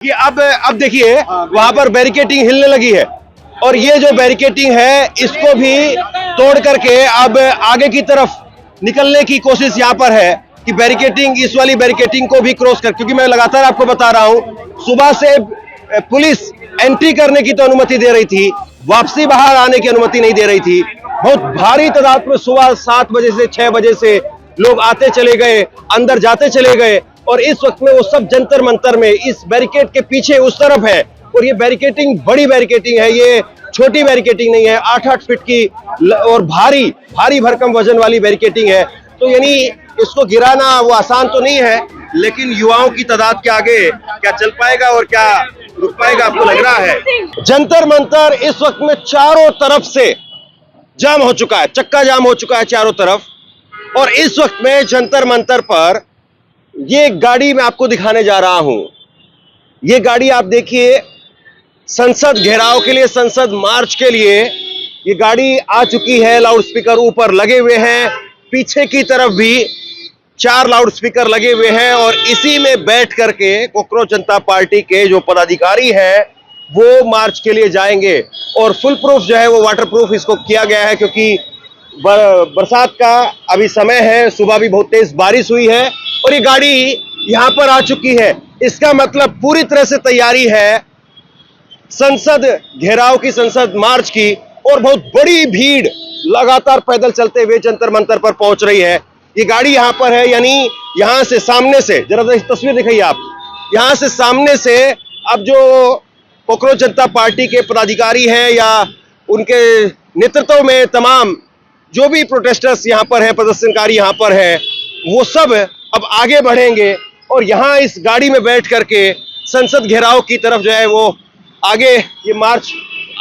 कि अब देखिए वहां पर बैरिकेटिंग हिलने लगी है और ये जो बैरिकेटिंग है इसको भी तोड़ करके अब आगे की तरफ निकलने की कोशिश यहां पर है कि बैरिकेटिंग, इस वाली बैरिकेटिंग को भी क्रॉस कर, क्योंकि मैं लगातार आपको बता रहा हूं सुबह से पुलिस एंट्री करने की तो अनुमति दे रही थी, वापसी बाहर आने की अनुमति नहीं दे रही थी। बहुत भारी तादाद में सुबह 7 बजे से 6 बजे से लोग आते चले गए, अंदर जाते चले गए और इस वक्त में वो सब जंतर मंतर में इस बैरिकेड के पीछे उस तरफ है। और ये बैरिकेटिंग बड़ी बैरिकेटिंग है, ये छोटी बैरिकेटिंग नहीं है, 8-8 फीट की और भारी भरकम वजन वाली बैरिकेटिंग है। तो यानी इसको गिराना वो आसान तो नहीं है, लेकिन युवाओं की तादाद के आगे क्या चल पाएगा और क्या रुक पाएगा आपको लग रहा है? जंतर मंतर इस वक्त में चारों तरफ से जाम हो चुका है, चक्का जाम हो चुका है चारों तरफ। और इस वक्त में जंतर मंतर पर ये गाड़ी मैं आपको दिखाने जा रहा हूं। ये गाड़ी आप देखिए, संसद घेराव के लिए, संसद मार्च के लिए ये गाड़ी आ चुकी है। लाउड स्पीकर ऊपर लगे हुए हैं, पीछे की तरफ भी 4 लाउड स्पीकर लगे हुए हैं और इसी में बैठ करके कॉकरोच जनता पार्टी के जो पदाधिकारी हैं वो मार्च के लिए जाएंगे। और फुल प्रूफ जो है वो वाटर प्रूफ इसको किया गया है, क्योंकि बरसात का अभी समय है, सुबह भी बहुत तेज बारिश हुई है और ये गाड़ी यहां पर आ चुकी है। इसका मतलब पूरी तरह से तैयारी है संसद घेराव की, संसद मार्च की। और बहुत बड़ी भीड़ लगातार पैदल चलते हुए जंतर मंतर पर पहुंच रही है। ये गाड़ी यहां पर है, यानी यहां से सामने से, जरा तस्वीर दिखाइए आप, यहां से सामने से अब जो कॉकरोच जनता पार्टी के पदाधिकारी हैं या उनके नेतृत्व में तमाम जो भी प्रोटेस्टर्स यहां पर हैं, प्रदर्शनकारी यहां पर हैं, वो सब अब आगे बढ़ेंगे और यहां इस गाड़ी में बैठ करके संसद घेराव की तरफ जो है वो आगे ये मार्च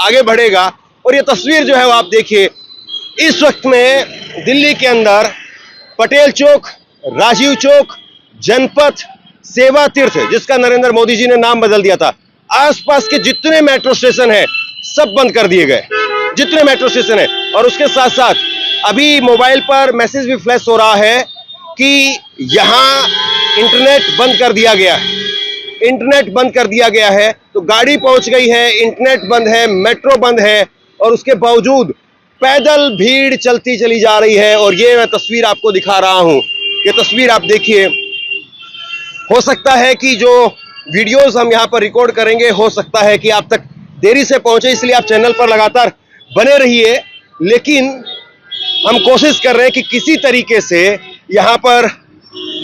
आगे बढ़ेगा। और ये तस्वीर जो है वो आप देखिए, इस वक्त में दिल्ली के अंदर पटेल चौक, राजीव चौक, जनपथ, सेवा तीर्थ, जिसका नरेंद्र मोदी जी ने नाम बदल दिया था, आसपास के जितने मेट्रो स्टेशन है सब बंद कर दिए गए, जितने मेट्रो स्टेशन है। और उसके साथ साथ अभी मोबाइल पर मैसेज भी फ्लैश हो रहा है कि यहां इंटरनेट बंद कर दिया गया है, इंटरनेट बंद कर दिया गया है। तो गाड़ी पहुंच गई है, इंटरनेट बंद है, मेट्रो बंद है और उसके बावजूद पैदल भीड़ चलती चली जा रही है। और ये मैं तस्वीर आपको दिखा रहा हूं, ये तस्वीर आप देखिए। हो सकता है कि जो वीडियोस हम यहां पर रिकॉर्ड करेंगे, हो सकता है कि आप तक देरी से पहुंचे, इसलिए आप चैनल पर लगातार बने रहिए। लेकिन हम कोशिश कर रहे हैं कि किसी तरीके से यहां पर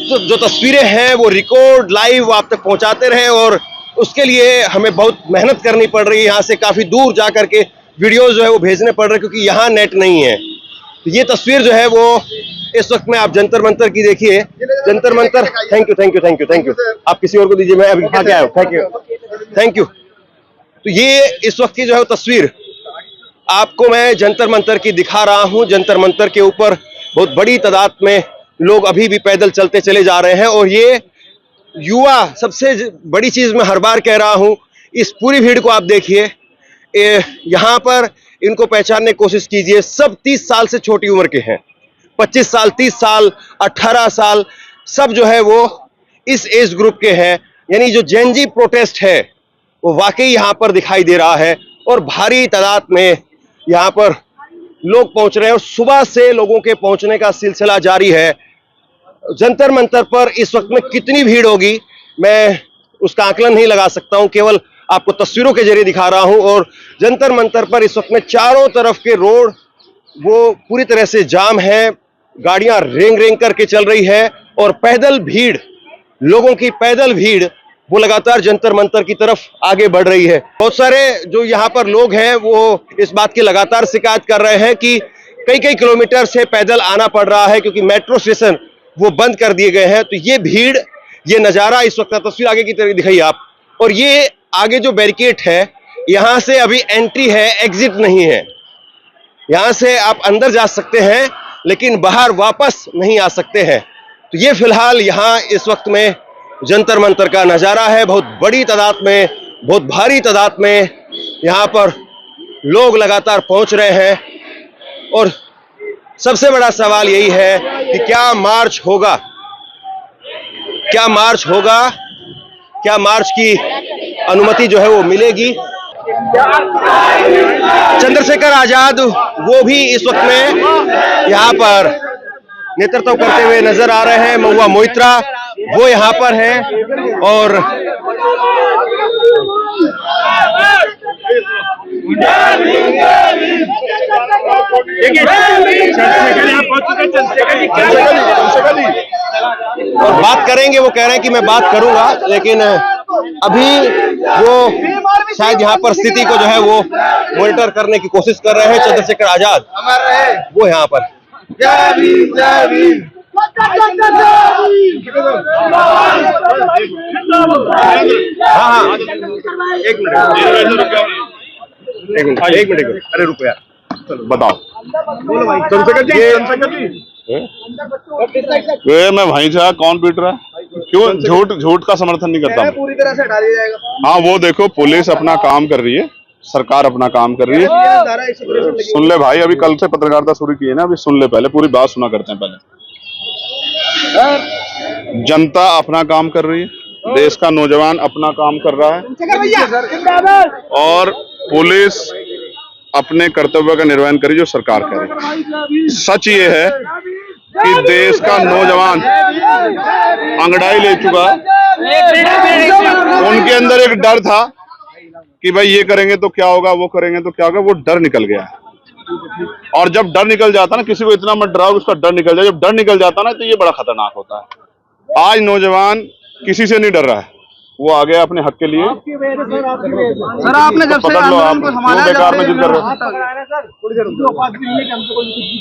जो तस्वीरें हैं वो रिकॉर्ड लाइव आप तक पहुंचाते रहे और उसके लिए हमें बहुत मेहनत करनी पड़ रही है। यहाँ से काफ़ी दूर जा करके वीडियोस जो है वो भेजने पड़ रहे हैं, क्योंकि यहाँ नेट नहीं है। तो ये तस्वीर जो है वो इस वक्त में आप जंतर मंतर की देखिए, Jantar Mantar. Thank you, thank you, thank you, thank you. आप किसी और को दीजिए, मैं अभी खा के आया हूँ। Thank you, thank you. तो ये इस वक्त की जो है तस्वीर आपको मैं जंतर मंतर की दिखा रहा हूँ। जंतर मंतर के ऊपर बहुत बड़ी तादाद में लोग अभी भी पैदल चलते चले जा रहे हैं और ये युवा, सबसे बड़ी चीज मैं हर बार कह रहा हूं, इस पूरी भीड़ को आप देखिए, यहां पर इनको पहचानने की कोशिश कीजिए। सब 30 साल से छोटी उम्र के हैं, 25 साल, 30 साल, 18 साल, सब जो है वो इस एज ग्रुप के हैं। यानी जो जेन जी प्रोटेस्ट है वो वाकई यहां पर दिखाई दे रहा है और भारी तादाद में यहां पर लोग पहुंच रहे हैं और सुबह से लोगों के पहुंचने का सिलसिला जारी है। जंतर मंतर पर इस वक्त में कितनी भीड़ होगी मैं उसका आकलन नहीं लगा सकता हूं, केवल आपको तस्वीरों के जरिए दिखा रहा हूं। और जंतर मंतर पर इस वक्त में चारों तरफ के रोड वो पूरी तरह से जाम है, गाड़ियां रेंग रेंग करके चल रही है और पैदल भीड़, लोगों की पैदल भीड़ वो लगातार जंतर मंतर की तरफ आगे बढ़ रही है। बहुत सारे जो यहाँ पर लोग हैं वो इस बात की लगातार शिकायत कर रहे हैं कि कई कई किलोमीटर से पैदल आना पड़ रहा है, क्योंकि मेट्रो स्टेशन वो बंद कर दिए गए हैं। तो ये भीड़, ये नज़ारा इस वक्त का तस्वीर आगे की तरफ दिखाइए आप। और ये आगे जो बैरिकेड है, यहाँ से अभी एंट्री है, एग्जिट नहीं है। यहाँ से आप अंदर जा सकते हैं लेकिन बाहर वापस नहीं आ सकते हैं। तो ये फिलहाल यहाँ इस वक्त में जंतर मंतर का नज़ारा है। बहुत बड़ी तादाद में, बहुत भारी तादाद में यहाँ पर लोग लगातार पहुँच रहे हैं और सबसे बड़ा सवाल यही है कि क्या मार्च होगा, क्या मार्च होगा, क्या मार्च की अनुमति जो है वो मिलेगी। चंद्रशेखर आजाद वो भी इस वक्त में यहाँ पर नेतृत्व करते हुए नजर आ रहे हैं। महुआ मोइत्रा वो यहाँ पर हैं और और बात करेंगे, वो कह रहे हैं कि मैं बात करूंगा, लेकिन अभी वो शायद यहाँ पर स्थिति को जो है वो मॉनिटर करने की कोशिश कर रहे हैं। चंद्रशेखर आजाद वो यहाँ पर हाँ एक मिनट अरे रुको यार, बताओ। मैं वहीं से कौन पीट रहा है? क्यों झूठ का समर्थन नहीं करता? पूरी तरह से हटा दिया जाएगा। हाँ वो देखो, पुलिस अपना काम कर रही है, सरकार अपना काम कर रही है। सुन ले भाई, अभी कल से पत्रकारिता शुरू की है ना, अभी सुन ले, पहले पूरी बात सुना करते हैं। पहले जनता अपना काम कर रही है, देश का नौजवान अपना काम कर रहा है और पुलिस अपने कर्तव्य का निर्वहन करी जो सरकार करे। सच ये है कि देश का नौजवान अंगड़ाई ले चुका है। उनके अंदर एक डर था कि भाई ये करेंगे तो क्या होगा, वो करेंगे तो क्या होगा, वो डर निकल गया है। और जब डर निकल जाता ना, किसी को इतना मत डराओ, उसका डर निकल जाए। जब डर निकल जाता ना तो ये बड़ा खतरनाक होता है। आज नौजवान किसी से नहीं डर रहा है, वो आ गया अपने हक के लिए। सर आपने जब से आंदोलन को संभाला, बेकार में जिद कर रहे हो,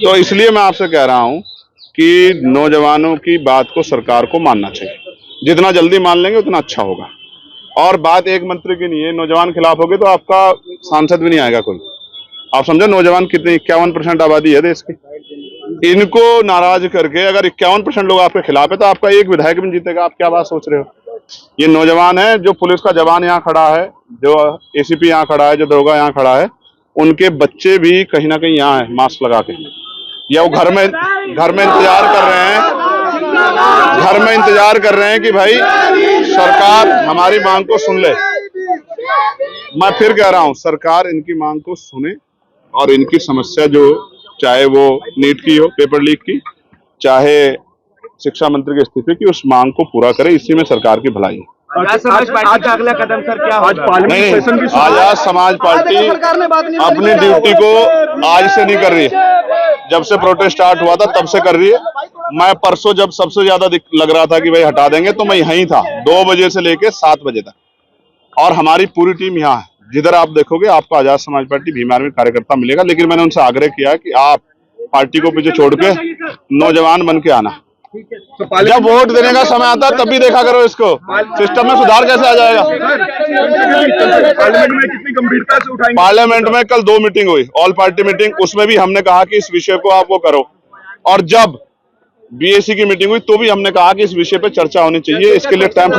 तो इसलिए मैं आपसे कह रहा हूं कि नौजवानों की बात को सरकार को मानना चाहिए। जितना जल्दी मान लेंगे उतना अच्छा होगा। और बात एक मंत्री की नहीं है, नौजवान खिलाफ होगे तो आपका सांसद भी नहीं आएगा कोई। आप समझो नौजवान कितनी 51% आबादी है देश की। इनको नाराज करके अगर 51% लोग आपके खिलाफ है तो आपका एक विधायक भी जीतेगा। आप क्या बात सोच रहे हो? ये नौजवान है, जो पुलिस का जवान यहाँ खड़ा है, जो एसीपी यहाँ खड़ा है, जो दरोगा यहाँ खड़ा है, उनके बच्चे भी कहीं ना कहीं यहाँ है मास्क लगा के, या वो घर में इंतजार कर रहे हैं, कर रहे हैं कि भाई सरकार हमारी मांग को सुन ले। मैं फिर कह रहा हूं, सरकार इनकी मांग को सुने और इनकी समस्या जो, चाहे वो नीट की हो, पेपर लीक की, चाहे शिक्षा मंत्री के इस्तीफे की, उस मांग को पूरा करे। इसी में सरकार की भलाई है। आज का अगला कदम सर क्या? आज नहीं, आजाद समाज पार्टी अपनी ड्यूटी को आज से नहीं कर रही है, जब से प्रोटेस्ट स्टार्ट हुआ था तब से कर रही है। मैं परसों जब सबसे ज्यादा लग रहा था कि भाई हटा देंगे, तो मैं यहीं था 2 बजे से लेके 7 बजे तक, और हमारी पूरी टीम यहाँ है। जिधर आप देखोगे आपको आजाद समाज पार्टी भीम आर्मी कार्यकर्ता मिलेगा। लेकिन मैंने उनसे आग्रह किया कि आप पार्टी को पीछे छोड़ के नौजवान बन के आना। जब वोट देने का समय आता है तब भी देखा करो इसको, सिस्टम में सुधार कैसे आ जाएगा। पार्लियामेंट में कितनी गंभीरता से उठाएंगे? पार्लियामेंट में कल 2 मीटिंग हुई, ऑल पार्टी मीटिंग, उसमें भी हमने कहा कि इस विषय को आप वो करो। और जब बीएसी की मीटिंग हुई तो भी हमने कहा कि इस विषय पे चर्चा होनी चाहिए, इसके लिए टाइम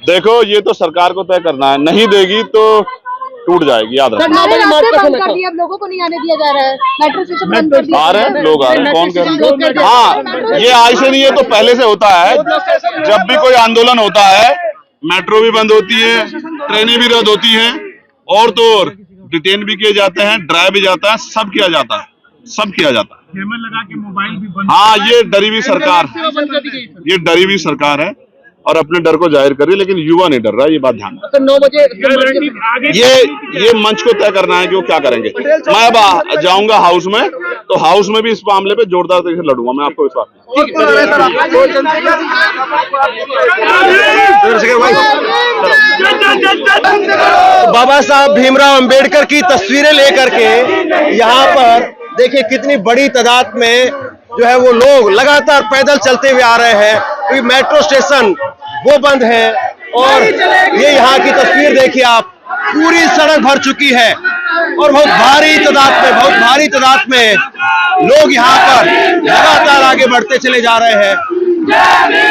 देखो, ये तो सरकार को तय करना है। नहीं देगी तो टूट जाएगी, याद रखना। अब लोगों को नहीं आने दिया जा रहा है, मेट्रो स्टेशन बंद कर दिया। आ रहे हैं लोग, आ रहे हैं, कौन कह रहा है? हाँ, ये आज से नहीं है, तो पहले से होता है। जब भी कोई आंदोलन होता है, मेट्रो भी बंद होती है, ट्रेनें भी रद्द होती हैं, और तो और डिटेन भी किए जाते हैं, ड्राइव भी जाता है, सब किया जाता है, सब किया जाता है। लगा के मोबाइल भी बंद। हाँ, ये डरी हुई सरकार, ये डरी हुई सरकार है और अपने डर को जाहिर कर रही है, लेकिन युवा नहीं डर रहा, ये बात ध्यान रखना। 9 बजे ये मंच को तय करना है कि वो क्या करेंगे। मैं अब जाऊंगा हाउस में, तो हाउस में भी इस मामले पे जोरदार तरीके से लड़ूंगा, मैं आपको विश्वास। बाबा साहब भीमराव अंबेडकर की तस्वीरें लेकर के यहाँ पर देखिए कितनी बड़ी तादाद में जो है वो लोग लगातार पैदल चलते हुए आ रहे हैं। क्योंकि मेट्रो स्टेशन वो बंद है और ये यहाँ की तस्वीर देखिए आप, पूरी सड़क भर चुकी है और बहुत भारी तादाद में लोग यहाँ पर लगातार आगे बढ़ते चले जा रहे हैं।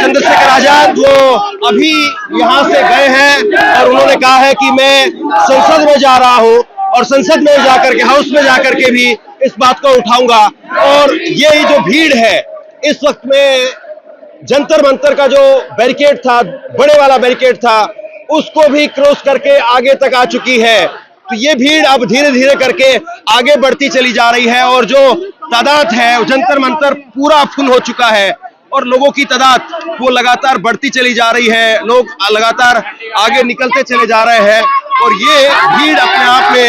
चंद्रशेखर आजाद वो अभी यहाँ से गए हैं और उन्होंने कहा है कि मैं संसद में जा रहा हूँ और संसद में जाकर के, हाउस में जाकर के भी इस बात को उठाऊंगा। और ये जो भीड़ है इस वक्त में जंतर मंतर का जो बैरिकेड था, बड़े वाला बैरिकेड था, उसको भी क्रॉस करके आगे तक आ चुकी है। तो ये भीड़ अब धीरे धीरे करके आगे बढ़ती चली जा रही है और जो तादाद है जंतर मंतर पूरा फुल हो चुका है और लोगों की तादाद वो लगातार बढ़ती चली जा रही है, लोग लगातार आगे निकलते चले जा रहे हैं और ये भीड़ अपने आप में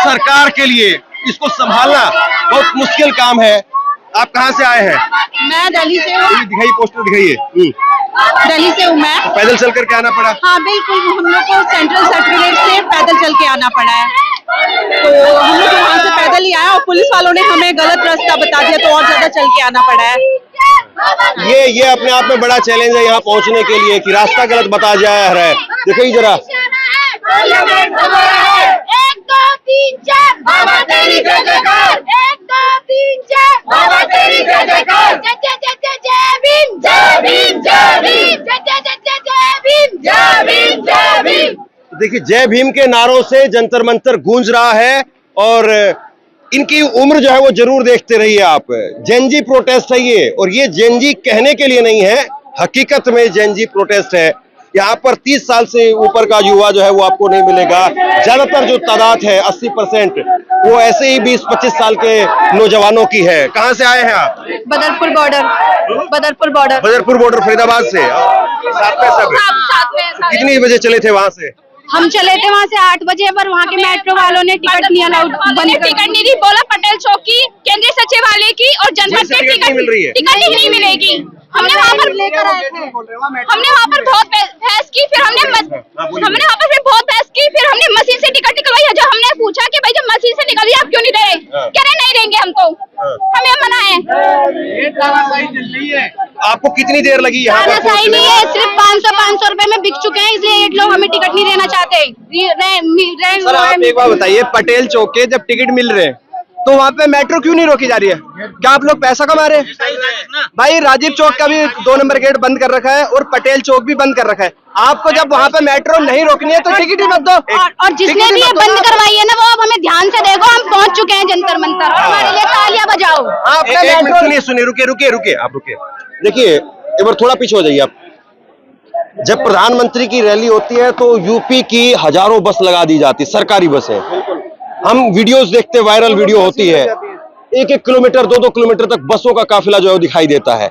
सरकार के लिए इसको संभालना बहुत मुश्किल काम है। आप कहाँ से आए हैं? मैं दिल्ली से हूँ। दिखाइए, पोस्टर दिखाइए। दिल्ली से हूँ मैं। पैदल चल करके आना पड़ा? हाँ बिल्कुल, हम लोग को सेंट्रल सेक्रेटरीट से पैदल चल के आना पड़ा है, तो हम लोग वहाँ से पैदल ही आए और पुलिस वालों ने हमें गलत रास्ता बता दिया तो और ज्यादा चल के आना पड़ा है। ये अपने आप में बड़ा चैलेंज है यहाँ पहुँचने के लिए कि रास्ता गलत बता जा रहा है। देखिए जरा, 1 2 3 4 बाबा तेरी जय जयकार, 1 2 3 4 बाबा तेरी जय जयकार, जय जय जय जय जय भीम, जय भीम जय भीम, जय जय जय जय जय भीम, जय भीम जय भीम। देखिए जय भीम के नारों से जंतर मंतर गूंज रहा है और इनकी उम्र जो है वो जरूर देखते रहिए आप। जेनजी प्रोटेस्ट है ये, और ये जेनजी कहने के लिए नहीं है, हकीकत में जेनजी प्रोटेस्ट है। यहाँ पर 30 साल से ऊपर का युवा जो है वो आपको नहीं मिलेगा। ज्यादातर जो तादाद है 80% वो ऐसे ही 20-25 साल के नौजवानों की है। कहाँ से आए हैं आप? बदरपुर बॉर्डर। बदरपुर बॉर्डर फरीदाबाद से। साथ में कितनी बजे चले थे वहाँ से? हम चले थे वहाँ से 8 बजे, पर वहाँ के मेट्रो वालों ने टिकट नहीं अलाउड, टिकट नहीं दी, बोला पटेल चौक की, केंद्रीय सचिवालय की और जनपद की टिकट मिल रही है, टिकट ही नहीं मिलेगी। हमने वहाँ पर लेकर आए थे, हमने वहाँ पर बहुत बहस की, फिर हमने वहाँ पर बहुत बहस की, फिर हमने मशीन से टिकट निकलवाई है। जो हमने पूछा कि भाई जब मशीन से निकली आप क्यों नहीं दे रहे, कह रहे नहीं देंगे हमको, हमें मना है। आपको कितनी देर लगी यहाँ पर? सही नहीं है, सिर्फ 500 रुपए में बिक चुके हैं, इसलिए ये लोग हमें टिकट नहीं देना चाहते। सर आप एक बार बताइए, पटेल चौक के जब टिकट मिल रहे हैं तो वहाँ पे मेट्रो क्यों नहीं रोकी जा रही है? क्या आप लोग पैसा कमा रहे हैं? भाई राजीव चौक का भी 2 नंबर गेट बंद कर रखा है और पटेल चौक भी बंद कर रखा है। आपको जब वहाँ पे मेट्रो नहीं रोकनी है तो टिकट ही मत दो। और जिसने भी ये बंद करवाई है ना, वो अब हमें ध्यान से देखो, हम पहुँच चुके हैं जंतर मंतर, और हमारे लिए तालियां बजाओ। आपने मेट्रो सुनिए, रुके आप रुके। देखिए एक बार थोड़ा पीछे हो जाइए आप। जब प्रधानमंत्री की रैली होती है तो यूपी की हजारों बस लगा दी जाती, सरकारी बसें। हम वीडियोस देखते, वायरल वीडियो होती है, 1-1 किलोमीटर 2-2 किलोमीटर तक बसों का काफिला जो है दिखाई देता है।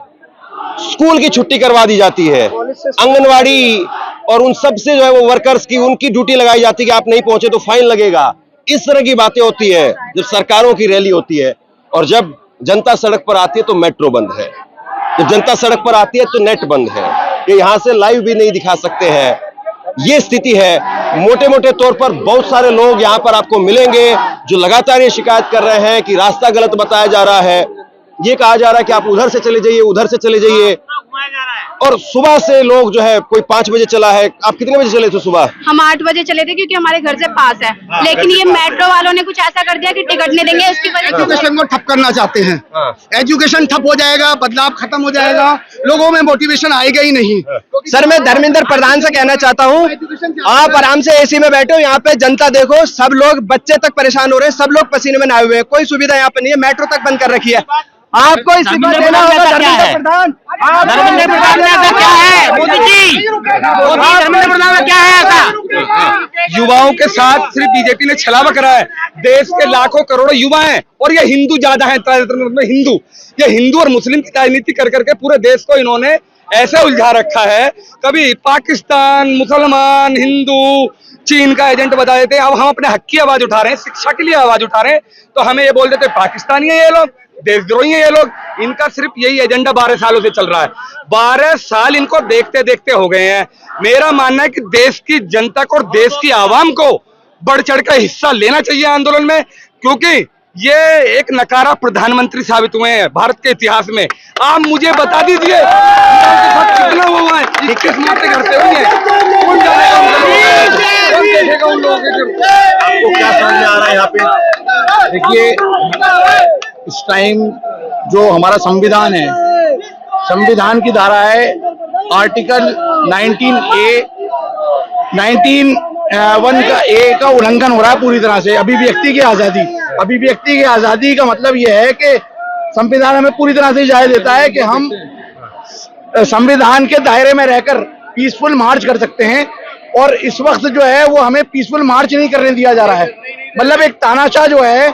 स्कूल की छुट्टी करवा दी जाती है, आंगनवाड़ी और उन सब से जो है वो वर्कर्स की उनकी ड्यूटी लगाई जाती है कि आप नहीं पहुंचे तो फाइन लगेगा। इस तरह की बातें होती है जब सरकारों की रैली होती है। और जब जनता सड़क पर आती है तो मेट्रो बंद है, जब जनता सड़क पर आती है तो नेट बंद है, ये यहाँ से लाइव भी नहीं दिखा सकते हैं। ये स्थिति है। मोटे मोटे तौर पर बहुत सारे लोग यहाँ पर आपको मिलेंगे जो लगातार ये शिकायत कर रहे हैं कि रास्ता गलत बताया जा रहा है, ये कहा जा रहा है कि आप उधर से चले जाइए, उधर से चले जाइए। और सुबह से लोग जो है, कोई 5 बजे चला है। आप कितने बजे चले थे सुबह? हम 8 बजे चले थे क्योंकि हमारे घर से पास है, लेकिन ये मेट्रो वालों ने कुछ ऐसा कर दिया कि टिकट नहीं देंगे, उसकी वजह से एजुकेशन को ठप करना चाहते हैं। एजुकेशन ठप हो जाएगा, बदलाव खत्म हो जाएगा, लोगों में मोटिवेशन आएगा ही नहीं। सर मैं धर्मेंद्र प्रधान से कहना चाहता हूँ, आप आराम से एसी में बैठो, यहाँ पे जनता देखो, सब लोग बच्चे तक परेशान हो रहे हैं, सब लोग पसीने में नहाए हुए हैं, कोई सुविधा यहाँ पे नहीं है, मेट्रो तक बंद कर रखी है। आपको इस्तीफा देना होगा धर्मेंद्र प्रधान। धर्मेंद्र प्रधान में ऐसा क्या है? मोदी जी, धर्मेंद्र प्रधान में क्या है ऐसा? युवाओं के साथ सिर्फ बीजेपी ने छलावा करा है। देश के लाखों करोड़ों युवा हैं और ये हिंदू ज्यादा है, हिंदू, ये हिंदू और मुस्लिम की राजनीति कर करके पूरे देश को इन्होंने ऐसे उलझा रखा है। कभी पाकिस्तान, मुसलमान, हिंदू, चीन का एजेंट बता देते हैं। अब हम अपने हक की आवाज उठा रहे हैं, शिक्षा के लिए आवाज उठा रहे हैं, तो हमें ये बोल देते पाकिस्तानी है ये लोग, देशद्रोही है ये लोग। इनका सिर्फ यही एजेंडा 12 सालों से चल रहा है। 12 साल इनको देखते देखते हो गए हैं। मेरा मानना है कि देश की जनता को और देश की आवाम को बढ़ चढ़ कर हिस्सा लेना चाहिए आंदोलन में, क्योंकि ये एक नकारा प्रधानमंत्री साबित हुए हैं भारत के इतिहास में। आप मुझे बता दीजिए कितना हुआ है, 21 मोर्चे करते हुए हैं, कौन देखेगा उन लोगों के? आपको क्या समझ में आ रहा है यहाँ पे? देखिए इस टाइम जो हमारा संविधान है, संविधान की धारा है आर्टिकल 19A 19(1) का A का उल्लंघन हो रहा है पूरी तरह से। अभिव्यक्ति की आजादी का मतलब यह है कि संविधान हमें पूरी तरह से इजाजत देता है कि हम संविधान के दायरे में रहकर पीसफुल मार्च कर सकते हैं, और इस वक्त जो है वो हमें पीसफुल मार्च नहीं करने दिया जा रहा है। मतलब एक तानाशाह जो है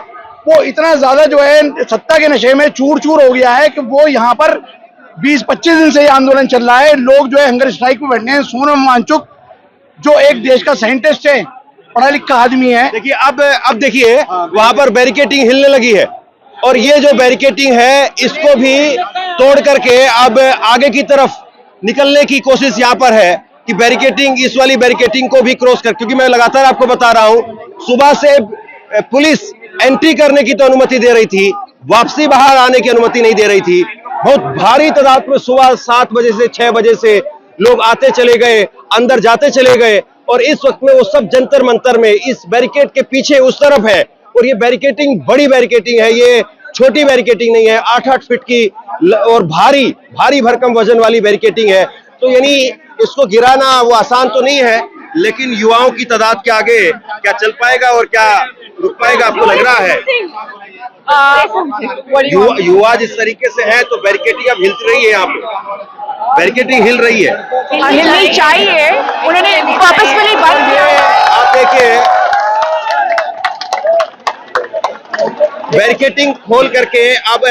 वो इतना ज्यादा जो है सत्ता के नशे में चूर चूर हो गया है कि वो यहाँ पर 20-25 दिन से ये आंदोलन चल रहा है। लोग जो है हंगर स्ट्राइक पे बैठे हैं। सोनम वांगचुक जो एक देश का साइंटिस्ट है, पढ़ा लिखा आदमी है। देखिए अब देखिए वहां पर बैरिकेटिंग हिलने लगी है, और ये जो बैरिकेटिंग है इसको भी तोड़ करके अब आगे की तरफ निकलने की कोशिश यहाँ पर है कि बैरिकेटिंग, इस वाली बैरिकेटिंग को भी क्रॉस कर, क्योंकि मैं लगातार आपको बता रहा हूं सुबह से पुलिस एंट्री करने की तो अनुमति दे रही थी, वापसी बाहर आने की अनुमति नहीं दे रही थी। बहुत भारी तादाद में सुबह 7 बजे से 6 बजे से लोग आते चले गए, अंदर जाते चले गए, और इस वक्त में वो सब जंतर मंतर में इस बैरिकेड के पीछे उस तरफ है। और ये बैरिकेटिंग बड़ी बैरिकेटिंग है, ये छोटी बैरिकेटिंग नहीं है, 8-8 फीट की और भारी भरकम वजन वाली बैरिकेटिंग है। तो यानी इसको गिराना वो आसान तो नहीं है, लेकिन युवाओं की तादाद के आगे क्या चल पाएगा और क्या रुक पाएगा, आपको लग रहा है? युवा जिस तरीके से है तो बैरिकेटिंग अब हिल रही है, यहाँ पे बैरिकेटिंग हिल रही है, हिलनी चाहिए, उन्होंने पर्पसफुली बंद किया है। आप देखिए बैरिकेटिंग खोल करके अब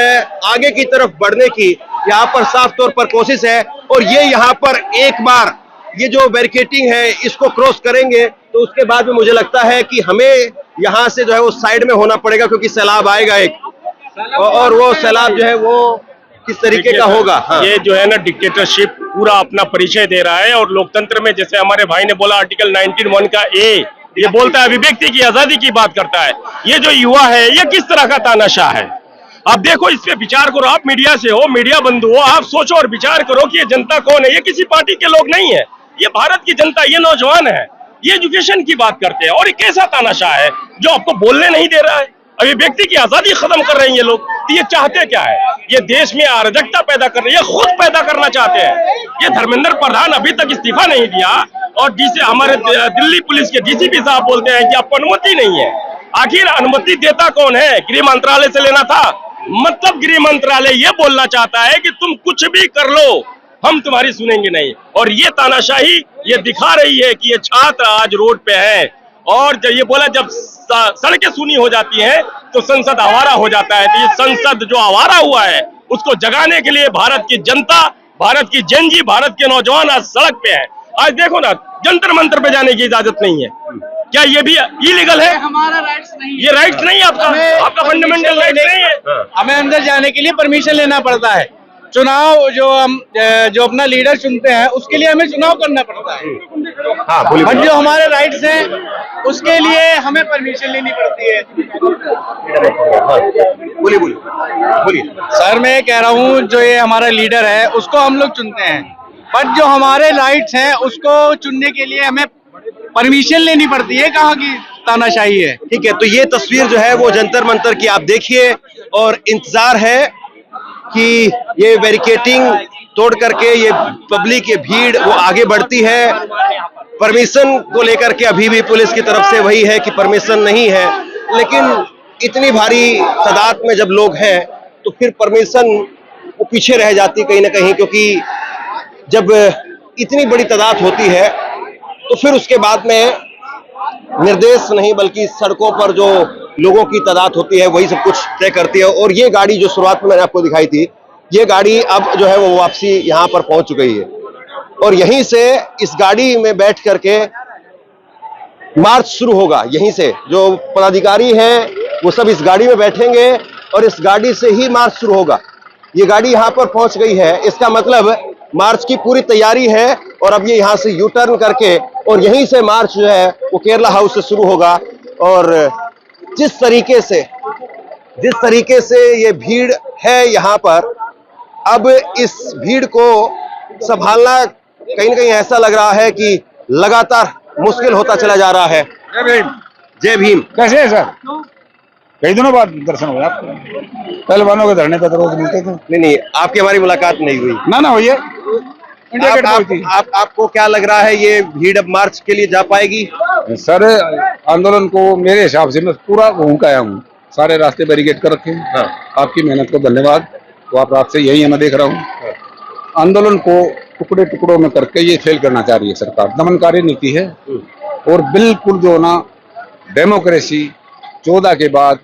आगे की तरफ बढ़ने की यहाँ पर साफ तौर पर कोशिश है। और ये यहाँ पर एक बार ये जो बैरिकेटिंग है इसको क्रॉस करेंगे तो उसके बाद में मुझे लगता है कि हमें यहाँ से जो है वो साइड में होना पड़ेगा, क्योंकि सैलाब आएगा एक, और वो सैलाब जो है वो किस तरीके का होगा। हाँ। ये जो है ना डिक्टेटरशिप पूरा अपना परिचय दे रहा है। और लोकतंत्र में जैसे हमारे भाई ने बोला आर्टिकल 19(1) का ए, ये बोलता है अभिव्यक्ति की आजादी की बात करता है। ये जो युवा है ये किस तरह का तानाशाह है? आप देखो, इस पे विचार करो। आप मीडिया से हो, मीडिया बंधु हो, आप सोचो और विचार करो कि ये जनता कौन है। ये किसी पार्टी के लोग नहीं है, ये भारत की जनता, ये नौजवान है, ये एजुकेशन की बात करते हैं। और ये कैसा तानाशाह है जो आपको बोलने नहीं दे रहा है? अभिव्यक्ति की आजादी खत्म कर रहे हैं ये लोग। तो ये चाहते क्या है? ये देश में अराजकता पैदा कर रहे हैं, ये खुद पैदा करना चाहते हैं। ये धर्मेंद्र प्रधान अभी तक इस्तीफा नहीं दिया, और डीसी हमारे दिल्ली पुलिस के डीसीपी साहब बोलते हैं कि आपको अनुमति नहीं है। आखिर अनुमति देता कौन है? गृह मंत्रालय से लेना था। मतलब गृह मंत्रालय ये बोलना चाहता है कि तुम कुछ भी कर लो, हम तुम्हारी सुनेंगे नहीं। और ये तानाशाही ये दिखा रही है कि ये छात्र आज रोड पे है। और जब ये बोला जब सड़कें सूनी हो जाती हैं तो संसद आवारा हो जाता है। तो ये संसद जो आवारा हुआ है उसको जगाने के लिए भारत की जनता, भारत की जनजी, भारत के नौजवान आज सड़क पे है। आज देखो ना, जंतर मंतर पे जाने की इजाजत नहीं है। क्या ये भी इलीगल है? हमारा राइट्स नहीं, ये राइट्स नहीं है आपका फंडामेंटल राइट नहीं है। हमें अंदर जाने के लिए परमिशन लेना पड़ता है। चुनाव जो अपना लीडर चुनते हैं उसके लिए हमें चुनाव करना पड़ता है। हाँ, बट जो हमारे राइट्स हैं उसके लिए हमें परमिशन लेनी पड़ती है। बोलिए। सर मैं कह रहा हूँ जो ये हमारा लीडर है उसको हम लोग चुनते हैं, बट जो हमारे राइट्स हैं उसको चुनने के लिए हमें परमिशन लेनी पड़ती है। कहाँ की तानाशाही है? ठीक है, तो ये तस्वीर जो है वो जंतर मंतर की आप देखिए, और इंतजार है कि ये बैरिकेटिंग तोड़ करके ये पब्लिक की भीड़ वो आगे बढ़ती है। परमिशन को लेकर के अभी भी पुलिस की तरफ से वही है कि परमिशन नहीं है, लेकिन इतनी भारी तादाद में जब लोग हैं तो फिर परमिशन वो पीछे रह जाती कहीं ना कहीं, क्योंकि जब इतनी बड़ी तादाद होती है तो फिर उसके बाद में निर्देश नहीं बल्कि सड़कों पर जो लोगों की तादाद होती है वही सब कुछ तय करती है। और ये गाड़ी जो शुरुआत में मैंने आपको दिखाई थी, ये गाड़ी अब जो है वो वापसी यहाँ पर पहुंच चुकी है, और यहीं से इस गाड़ी में बैठ करके मार्च शुरू होगा। यहीं से जो पदाधिकारी हैं वो सब इस गाड़ी में बैठेंगे और इस गाड़ी से ही मार्च शुरू होगा। ये गाड़ी यहाँ पर पहुंच गई है, इसका मतलब मार्च की पूरी तैयारी है। और अब ये यहाँ से यू टर्न करके और यहीं से मार्च जो है वो केरला हाउस से शुरू होगा। और जिस तरीके से ये भीड़ है यहाँ पर, अब इस भीड़ को संभालना कहीं ना कहीं ऐसा लग रहा है कि लगातार मुश्किल होता चला जा रहा है। जय भीम। कैसे है सर? कई दिनों बाद दर्शन हुआ आपको? पहलवानों के धरने पे तो रोज मिलते थे। नहीं, आपकी हमारी मुलाकात नहीं हुई ना हुई है। आपको क्या लग रहा है ये भीड़ अब मार्च के लिए जा पाएगी? सर आंदोलन को मेरे हिसाब से मैं पूरा घूम के आया हूँ, सारे रास्ते बैरिकेड कर रखे हैं। हाँ। आपकी मेहनत को धन्यवाद। तो आप रात से यही है, मैं देख रहा हूँ। आंदोलन को टुकड़े टुकड़ों में करके ये फेल करना चाह रही है सरकार। दमनकारी नीति है और बिल्कुल जो ना डेमोक्रेसी 14 के बाद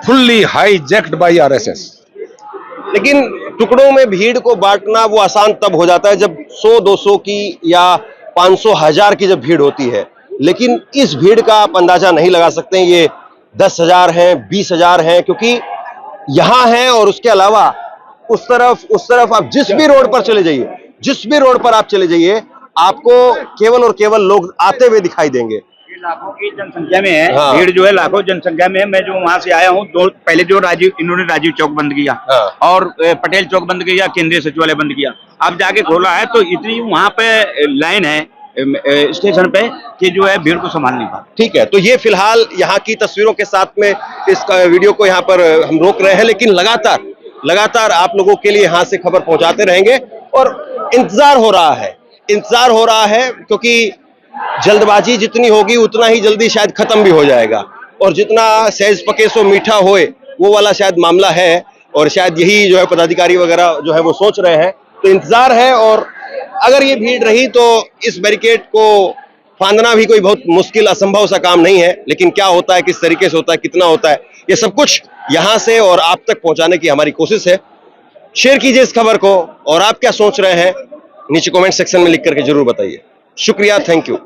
फुल्ली हाईजैक्ड बाय आरएसएस। लेकिन टुकड़ों में भीड़ को बांटना वो आसान तब हो जाता है जब 100-200 की या 500-1000 की जब भीड़ होती है, लेकिन इस भीड़ का आप अंदाजा नहीं लगा सकते। ये 10,000 हैं, 20,000 हैं, क्योंकि यहां हैं और उसके अलावा उस तरफ आप जिस भी रोड पर चले जाइए, जिस भी रोड पर आप चले जाइए, आपको केवल और केवल लोग आते हुए दिखाई देंगे। लाखों की जनसंख्या में है। हाँ। भीड़ जो है लाखों जनसंख्या में है। मैं जो वहां से आया हूँ, पहले जो इन्होंने राजीव चौक बंद किया और पटेल चौक बंद किया, केंद्रीय सचिवालय बंद किया, अब जाके खोला है तो इतनी वहां पे लाइन है स्टेशन पे कि जो है भीड़ को संभाल नहीं पा। ठीक है, तो ये फिलहाल यहाँ की तस्वीरों के साथ में इस वीडियो को यहाँ पर हम रोक रहे हैं, लेकिन लगातार आप लोगों के लिए यहाँ से खबर पहुंचाते रहेंगे। और इंतजार हो रहा है क्योंकि जल्दबाजी जितनी होगी उतना ही जल्दी शायद खत्म भी हो जाएगा, और जितना सहज पके सो मीठा होए वो वाला शायद मामला है, और शायद यही जो है पदाधिकारी वगैरह जो है वो सोच रहे हैं। तो इंतजार है, और अगर ये भीड़ रही तो इस बैरिकेड को फांदना भी कोई बहुत मुश्किल असंभव सा काम नहीं है। लेकिन क्या होता है, किस तरीके से होता है, कितना होता है, ये सब कुछ यहां से और आप तक पहुंचाने की हमारी कोशिश है। शेयर कीजिए इस खबर को, और आप क्या सोच रहे हैं नीचे कमेंट सेक्शन में लिख करके जरूर बताइए। शुक्रिया, थैंक यू।